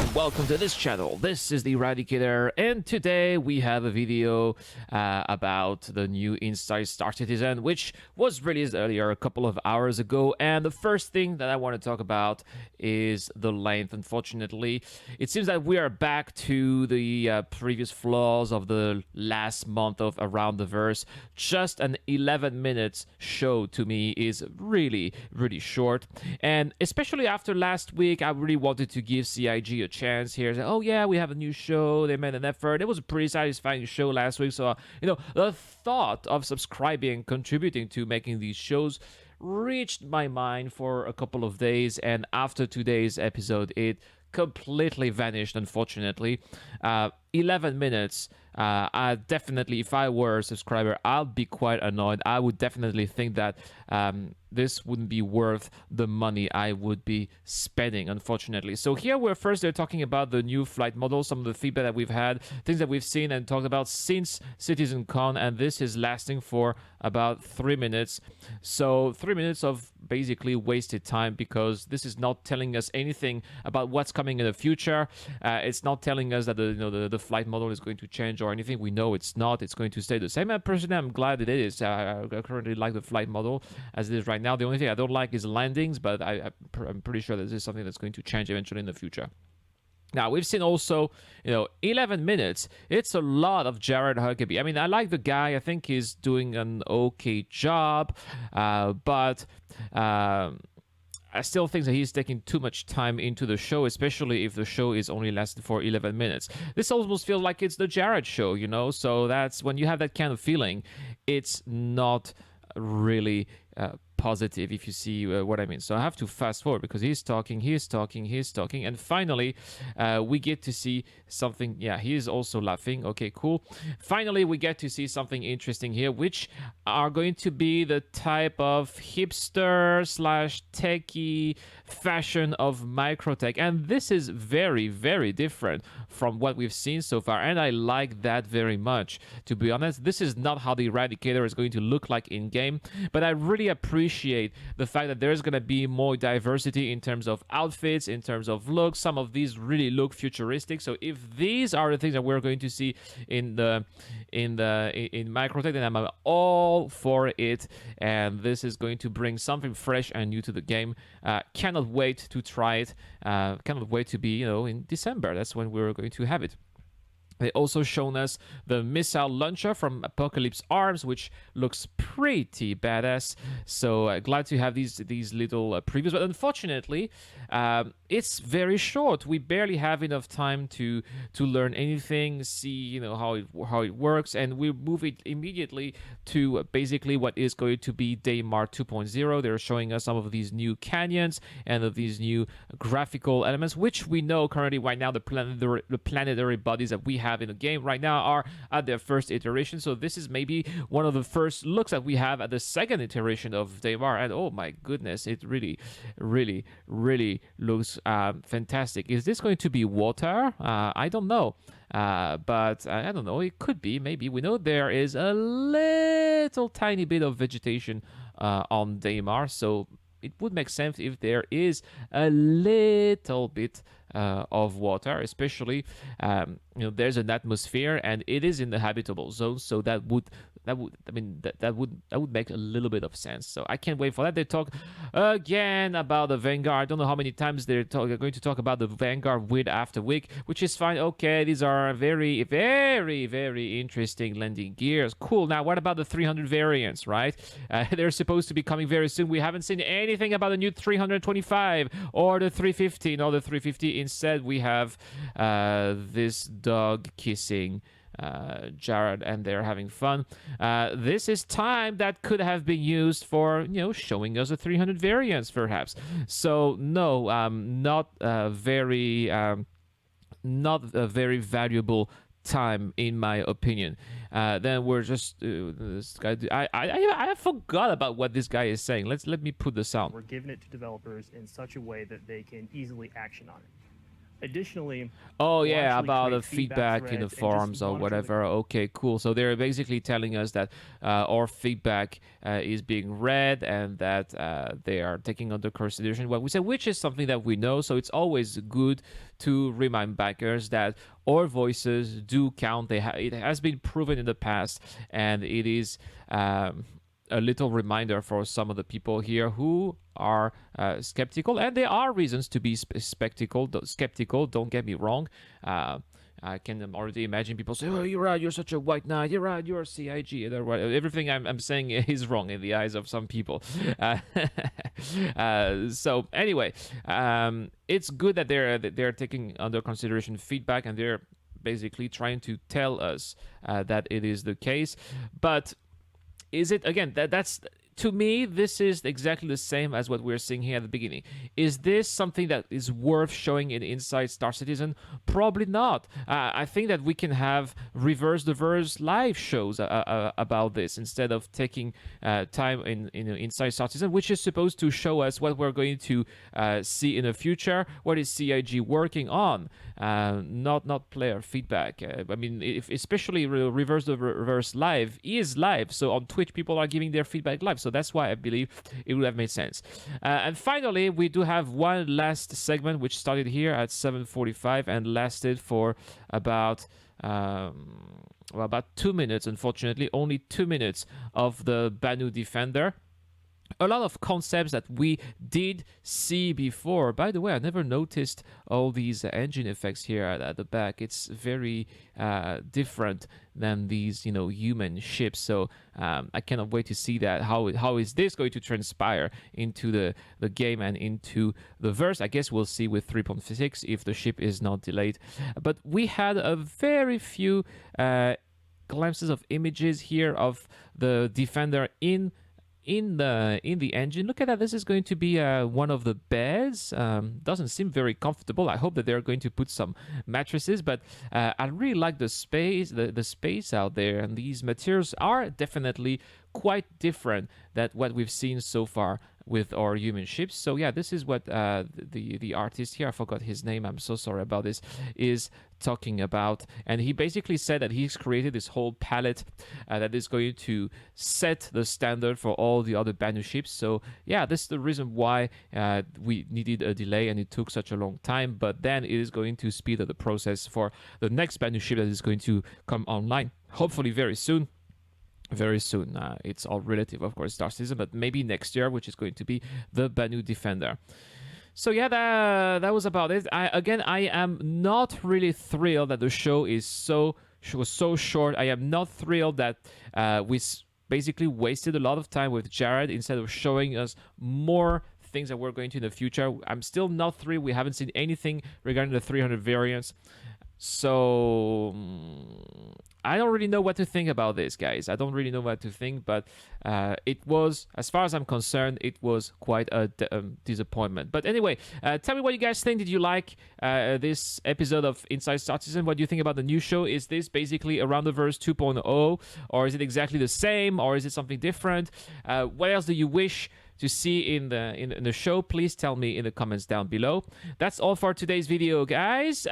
and welcome to this channel. This is the Eradicator, and today we have a video about the new Inside Star Citizen, which was released earlier a couple of hours ago. And the first thing that I want to talk about is the length. Unfortunately, it seems that we are back to the previous flaws of the last month of Around the Verse. Just an 11 minutes show to me is really short, and especially after last week, I really wanted to give CIG a chance here. Say, oh yeah, we have a new show. They made an effort. It was a pretty satisfying show last week. So the thought of subscribing, contributing to making these shows reached my mind for a couple of days, and after today's episode, it completely vanished, unfortunately. 11 minutes. I definitely, if I were a subscriber, I'll be quite annoyed. I would definitely think that this wouldn't be worth the money I would be spending, unfortunately. So here they're talking about the new flight model, some of the feedback that we've had, things that we've seen and talked about since CitizenCon, and this is lasting for about 3 minutes. So 3 minutes of basically wasted time, because this is not telling us anything about what's coming in the future. It's not telling us that the flight model is going to change or anything. We know it's not. It's going to stay the same. And personally, I'm glad it is. I currently like the flight model as it is right now. The only thing I don't like is landings, but I'm pretty sure that this is something that's going to change eventually in the future. Now, we've seen also, 11 minutes. It's a lot of Jared Huckabee. I mean, I like the guy. I think he's doing an okay job, but I still think that he's taking too much time into the show, especially if the show is only lasting for 11 minutes. This almost feels like it's the Jared show, So that's when you have that kind of feeling, it's not really positive, if you see what I mean. So I have to fast forward because he's talking, and finally we get to see something. Yeah, he is also laughing. Okay, cool. Finally, we get to see something interesting here, which are going to be the type of hipster / techie fashion of Microtech, and this is very different from what we've seen so far, and I like that very much. To be honest, this is not how the Eradicator is going to look like in game, but I really appreciate the fact that there's going to be more diversity in terms of outfits, in terms of looks. Some of these really look futuristic. So if these are the things that we're going to see in Microtech, then I'm all for it. And this is going to bring something fresh and new to the game. Cannot wait to try it. Cannot wait to be, in December. That's when we're going to have it. They also shown us the missile launcher from Apocalypse Arms, which looks pretty badass. So glad to have these little previews. But unfortunately, it's very short. We barely have enough time to learn anything, see how it works, and we move it immediately to basically what is going to be Daymar 2.0. They're showing us some of these new canyons and of these new graphical elements, which we know currently right now the planetary bodies that we have in the game right now are at their first iteration. So this is maybe one of the first looks that we have at the second iteration of Daymar, and oh my goodness, it really looks fantastic. Is this going to be water? I don't know, but I don't know, it could be. Maybe. We know there is a little tiny bit of vegetation on Daymar, so it would make sense if there is a little bit of water, especially there's an atmosphere and it is in the habitable zone, so that would make a little bit of sense. So I can't wait for that. They talk again about the Vanguard. I don't know how many times they're going to talk about the Vanguard week after week, which is fine. Okay, these are very interesting landing gears. Cool. Now, what about the 300 variants, right? They're supposed to be coming very soon. We haven't seen anything about the new 325 or the 350 or the 350. Instead, we have this dog kissing Jared, and they're having fun. This is time that could have been used for showing us the 300 variants, perhaps. So no, not a very valuable time, in my opinion. Then we're just this guy. I forgot about what this guy is saying. Let me put the sound. We're giving it to developers in such a way that they can easily action on it. Additionally, Oh we'll yeah, actually about the create feedback feedback in the threads and just forums or monitor the. whatever. Okay, cool. So they're basically telling us that our feedback is being read and that they are taking under consideration what we say, which is something that we know. So it's always good to remind backers that our voices do count. It has been proven in the past, and it is. A little reminder for some of the people here who are skeptical, and there are reasons to be skeptical. Don't get me wrong. I can already imagine people say, "Oh, you're right. You're such a white knight. You're right. You're a CIG." Everything I'm saying is wrong in the eyes of some people. Uh, so anyway, it's good that they're taking under consideration feedback and they're basically trying to tell us that it is the case, but is it again that's to me this is exactly the same as what we're seeing here at the beginning. Is this something that is worth showing in Inside Star Citizen? Probably not. I think that we can have reverse the verse live shows about this instead of taking time in Inside Star Citizen, which is supposed to show us what we're going to see in the future. What is CIG working on? Not player feedback. I mean, if especially reverse the reverse live is live, so on Twitch people are giving their feedback live. So that's why I believe it would have made sense. And finally, we do have one last segment which started here at 7:45 and lasted for about. About 2 minutes, unfortunately, only 2 minutes of the Banu Defender. A lot of concepts that we did see before. By the way, I never noticed all these engine effects here at the back. It's very different than these, human ships. So I cannot wait to see that. How is this going to transpire into the game and into the verse? I guess we'll see with 3.6 if the ship is not delayed. But we had a very few glimpses of images here of the Defender in the engine. Look at that. This is going to be one of the beds. Doesn't seem very comfortable. I hope that they're going to put some mattresses, but I really like the space, the space out there, and these materials are definitely quite different than what we've seen so far with our human ships. So yeah, this is what the artist here, I forgot his name, I'm so sorry about this, is talking about. And he basically said that he's created this whole palette that is going to set the standard for all the other Banu ships. So yeah, this is the reason why we needed a delay and it took such a long time. But then it is going to speed up the process for the next Banu ship that is going to come online, hopefully very soon. Very soon. It's all relative, of course, Star Citizen, but maybe next year, which is going to be the Banu Defender. So yeah, that was about it. I am not really thrilled that the show was so short. I am not thrilled that we basically wasted a lot of time with Jared instead of showing us more things that we're going to in the future. I'm still not thrilled. We haven't seen anything regarding the 300 variants. So I don't really know what to think about this, guys. I don't really know what to think, but it was, as far as I'm concerned, it was quite a disappointment. But anyway, tell me what you guys think. Did you like this episode of Inside Star Citizen? What do you think about the new show? Is this basically Around the Verse 2.0, or is it exactly the same, or is it something different? What else do you wish to see in the show? Please tell me in the comments down below. That's all for today's video, guys.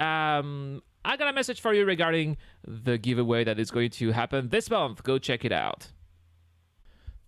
I got a message for you regarding the giveaway that is going to happen this month. Go check it out.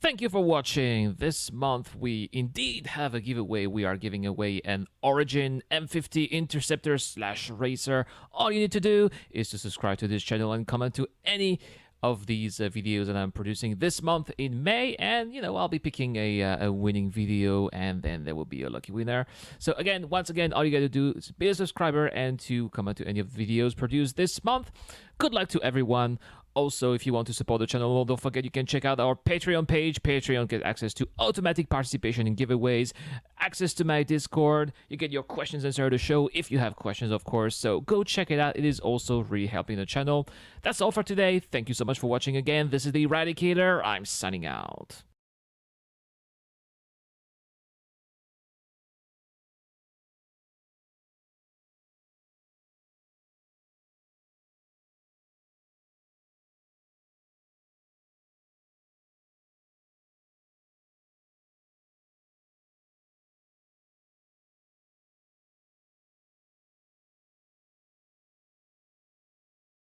Thank you for watching. This month we indeed have a giveaway. We are giving away an Origin M50 Interceptor / Racer. All you need to do is to subscribe to this channel and comment to any of these videos that I'm producing this month in May, and I'll be picking a winning video, and then there will be a lucky winner. So once again, all you gotta do is be a subscriber and to comment to any of the videos produced this month. Good luck to everyone. Also, if you want to support the channel, don't forget you can check out our Patreon page. Patreon gets access to automatic participation in giveaways, access to my Discord. You get your questions answered at the show if you have questions, of course. So go check it out. It is also really helping the channel. That's all for today. Thank you so much for watching again. This is the Eradicator. I'm signing out.